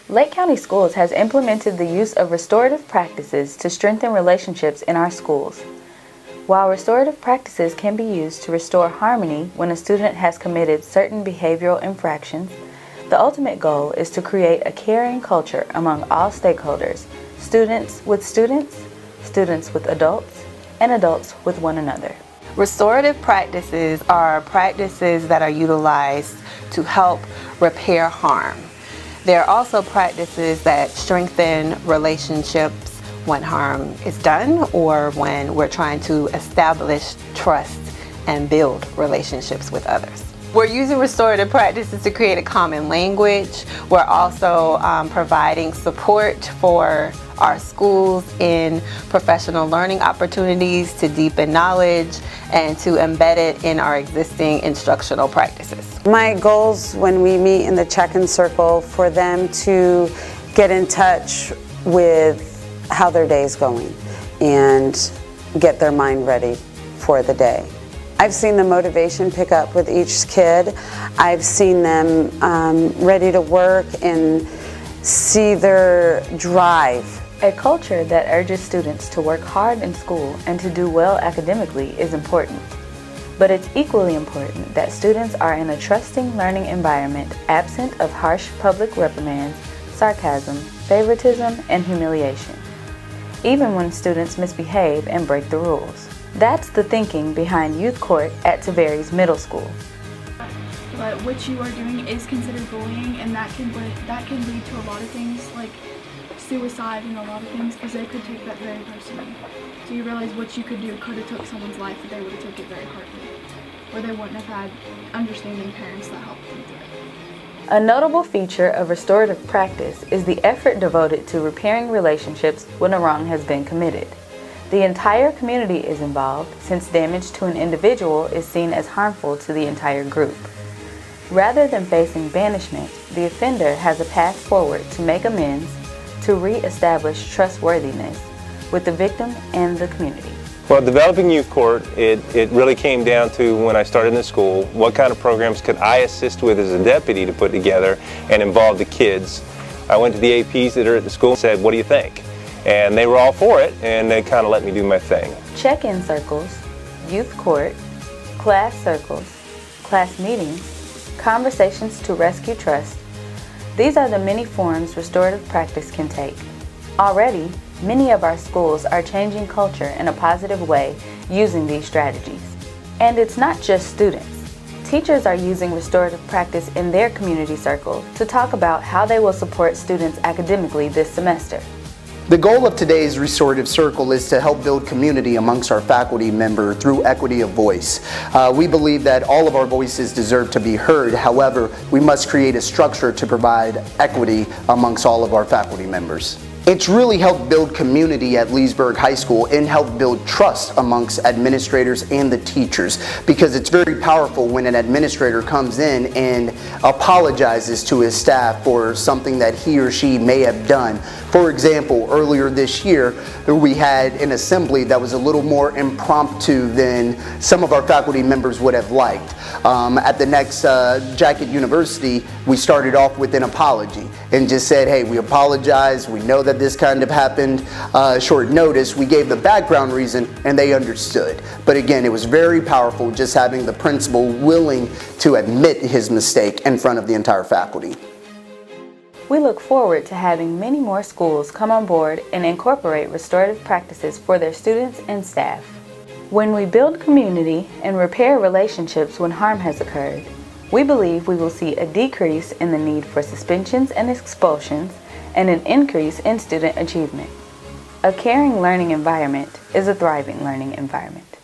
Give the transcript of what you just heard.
Lake County Schools has implemented the use of restorative practices to strengthen relationships in our schools. While restorative practices can be used to restore harmony when a student has committed certain behavioral infractions, the ultimate goal is to create a caring culture among all stakeholders, students with students, students with adults, and adults with one another. Restorative practices are practices that are utilized to help repair harm. There are also practices that strengthen relationships when harm is done or when we're trying to establish trust and build relationships with others. We're using restorative practices to create a common language. We're also providing support for our schools in professional learning opportunities to deepen knowledge and to embed it in our existing instructional practices. My goals when we meet in the check-in circle for them to get in touch with how their day is going and get their mind ready for the day. I've seen the motivation pick up with each kid. I've seen them ready to work and see their drive. A culture that urges students to work hard in school and to do well academically is important. But it's equally important that students are in a trusting learning environment absent of harsh public reprimands, sarcasm, favoritism, and humiliation, even when students misbehave and break the rules. That's the thinking behind Youth Court at Tavares Middle School. But what you are doing is considered bullying, and that can lead to a lot of things like suicide and a lot of things, because they could take that very personally. So you realize what you could do could have took someone's life if they would have took it very hardly, or they wouldn't have had understanding parents that helped them through it. A notable feature of restorative practice is the effort devoted to repairing relationships when a wrong has been committed. The entire community is involved, since damage to an individual is seen as harmful to the entire group. Rather than facing banishment, the offender has a path forward to make amends, to re-establish trustworthiness with the victim and the community. Well, developing Youth Court, it really came down to, when I started in the school, what kind of programs could I assist with as a deputy to put together and involve the kids. I went to the APs that are at the school and said, what do you think? And they were all for it, and they kind of let me do my thing. Check-in circles, youth court, class circles, class meetings, conversations to rescue trust. These are the many forms restorative practice can take. Already, many of our schools are changing culture in a positive way using these strategies. And it's not just students. Teachers are using restorative practice in their community circle to talk about how they will support students academically this semester. The goal of today's Restorative Circle is to help build community amongst our faculty member through equity of voice. We believe that all of our voices deserve to be heard. However, we must create a structure to provide equity amongst all of our faculty members. It's really helped build community at Leesburg High School and helped build trust amongst administrators and the teachers, because it's very powerful when an administrator comes in and apologizes to his staff for something that he or she may have done. For example, earlier this year, we had an assembly that was a little more impromptu than some of our faculty members would have liked. At the next Jacket University, we started off with an apology and just said, hey, we apologize, we know that this kind of happened short notice. We gave the background reason and they understood. But again, it was very powerful just having the principal willing to admit his mistake in front of the entire faculty. We look forward to having many more schools come on board and incorporate restorative practices for their students and staff. When we build community and repair relationships when harm has occurred, we believe we will see a decrease in the need for suspensions and expulsions and an increase in student achievement. A caring learning environment is a thriving learning environment.